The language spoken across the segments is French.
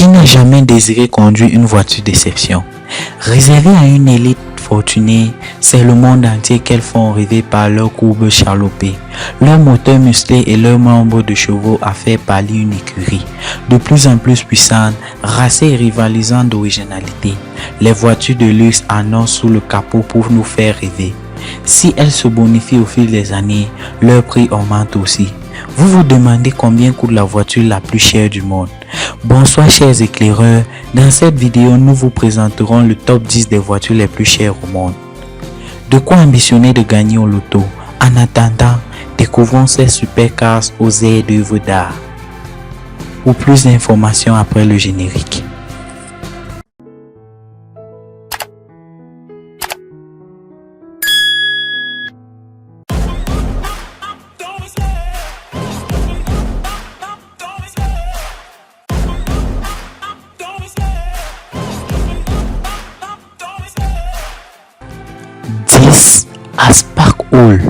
Qui n'a jamais désiré conduire une voiture d'exception? Réservée à une élite fortunée, c'est le monde entier qu'elles font rêver par leurs courbes charlopées, leur moteur musclé et leur nombre de chevaux à faire pâlir une écurie. De plus en plus puissante, racée et rivalisant d'originalité, les voitures de luxe annoncent sous le capot pour nous faire rêver. Si elles se bonifient au fil des années, leur prix augmente aussi. Vous vous demandez combien coûte la voiture la plus chère du monde? Bonsoir chers éclaireurs, dans cette vidéo nous vous présenterons le top 10 des voitures les plus chères au monde. De quoi ambitionner de gagner au loto? En attendant, découvrons ces supercars aux airs d'œuvres d'art. Pour plus d'informations après le générique. Spark Hall.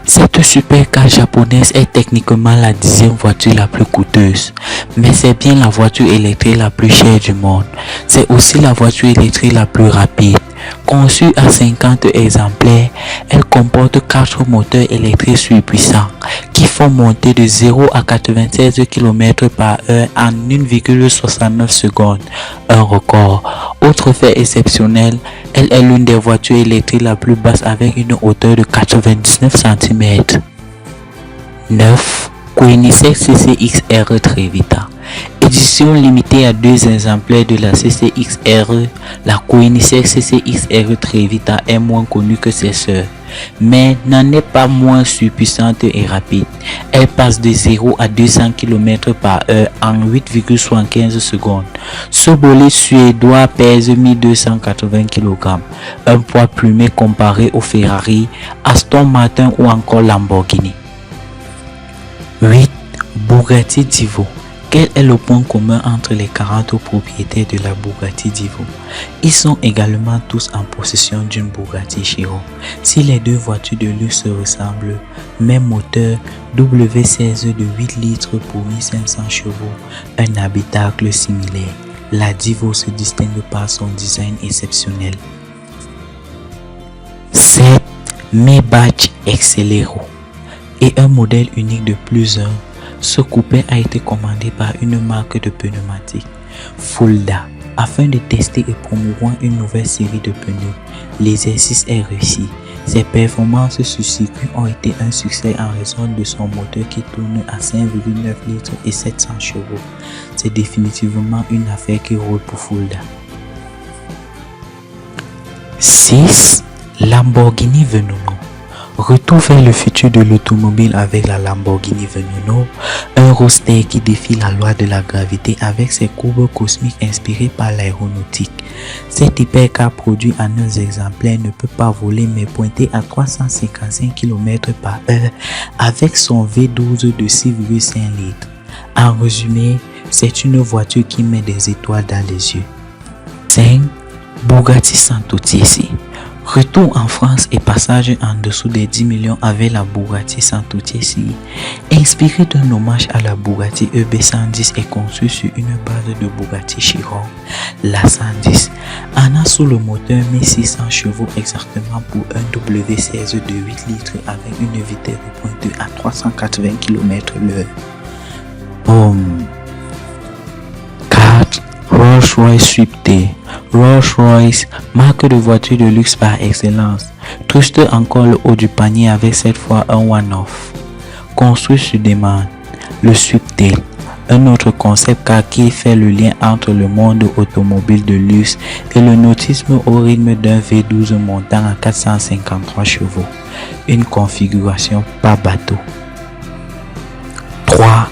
Cette supercar japonaise est techniquement la 10e voiture la plus coûteuse, mais c'est bien la voiture électrique la plus chère du monde. C'est aussi la voiture électrique la plus rapide. Conçue à 50 exemplaires, elle comporte 4 moteurs électriques surpuissants qui font monter de 0 à 96 km/h en 1,69 secondes, un record. Autre fait exceptionnel, elle est l'une des voitures électriques la plus basse avec une hauteur de 99 cm. 9. Koenigsegg CCX-R Trevita. Édition limitée à 2 exemplaires de la CCX-R, la Koenigsegg CCX-R Trevita est moins connue que ses sœurs, mais n'en est pas moins surpuissante et rapide. Elle passe de 0 à 200 km/h en 8,75 secondes. Ce bolide suédois pèse 1280 kg, un poids plumé comparé aux Ferrari, Aston Martin ou encore Lamborghini. 8. Bugatti Divo. Quel est le point commun entre les 40 propriétaires de la Bugatti Divo? Ils sont également tous en possession d'une Bugatti Chiron. Si les deux voitures de luxe se ressemblent, même moteur, W16 de 8 litres pour 1500 chevaux, un habitacle similaire, la Divo se distingue par son design exceptionnel. 7. Maybach Exelero et un modèle unique de plusieurs. Ce coupé a été commandé par une marque de pneumatiques, Fulda, afin de tester et promouvoir une nouvelle série de pneus. L'exercice est réussi. Ses performances sur circuit ont été un succès en raison de son moteur qui tourne à 5,9 litres et 700 chevaux. C'est définitivement une affaire qui roule pour Fulda. 6. Lamborghini Veneno. Retour vers le futur de l'automobile avec la Lamborghini Veneno, un roadster qui défie la loi de la gravité avec ses courbes cosmiques inspirées par l'aéronautique. Cet hypercar produit en 1 exemplaire ne peut pas voler mais pointer à 355 km/h avec son V12 de 6,5 litres. En résumé, c'est une voiture qui met des étoiles dans les yeux. 5. Bugatti Santotiesi. Retour en France et passage en dessous des 10 millions avec la Bugatti Santotiesi. Inspiré d'un hommage à la Bugatti EB110 et conçu sur une base de Bugatti Chiron, la 110 en a sous le moteur 1600 chevaux exactement pour un W16 de 8 litres avec une vitesse de pointe à 380 km/h. Boom. 4. Rolls-Royce Swift. Rolls-Royce, marque de voiture de luxe par excellence, truste encore le haut du panier avec cette fois un one-off. Construit sur demande, le Swiftail, un autre concept car qui fait le lien entre le monde automobile de luxe et le nautisme au rythme d'un V12 montant à 453 chevaux. Une configuration pas bateau. 3.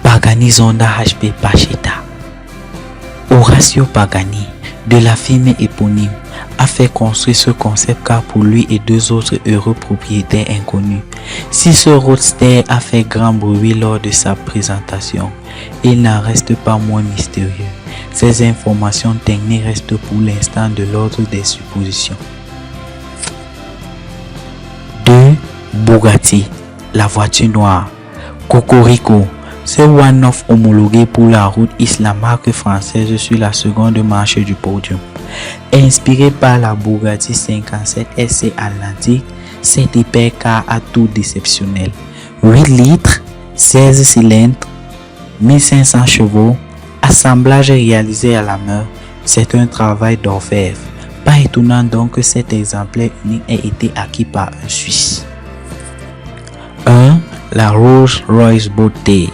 Pagani Zonda HP Pachetta. Orazio Pagani, de la firme éponyme, a fait construire ce concept car pour lui et 2 autres heureux propriétaires inconnus. Si ce roadster a fait grand bruit lors de sa présentation, il n'en reste pas moins mystérieux. Ces informations techniques restent pour l'instant de l'ordre des suppositions. 2. Bugatti, la voiture noire. Cocorico, Ce one-off homologué pour la route hisse la marque française sur la seconde marche du podium. Inspiré par la Bugatti 57 SC Atlantique, cet hypercar a tout d'exceptionnel. 8 litres, 16 cylindres, 1500 chevaux, assemblage réalisé à la main, c'est un travail d'orfèvre. Pas étonnant donc que cet exemplaire unique ait été acquis par un Suisse. 1. La Rolls-Royce Beauté.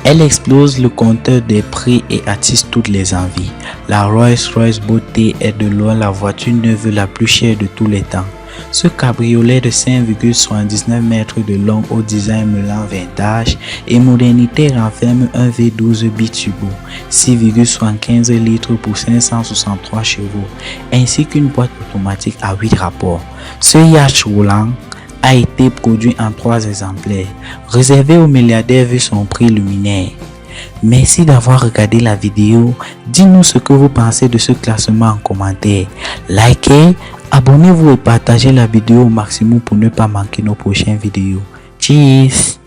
Elle explose le compteur des prix et attise toutes les envies. La Rolls-Royce Beauté est de loin la voiture neuve la plus chère de tous les temps. Ce cabriolet de 5,79 mètres de long au design meulant vintage et modernité renferme un V12 biturbo, 6,75 litres pour 563 chevaux, ainsi qu'une boîte automatique à 8 rapports. Ce yacht roulant a été produit en 3 exemplaires, réservé aux milliardaires vu son prix luminaire. Merci d'avoir regardé la vidéo. Dis-nous ce que vous pensez de ce classement en commentaire. Likez, abonnez-vous et partagez la vidéo au maximum pour ne pas manquer nos prochaines vidéos. Cheers!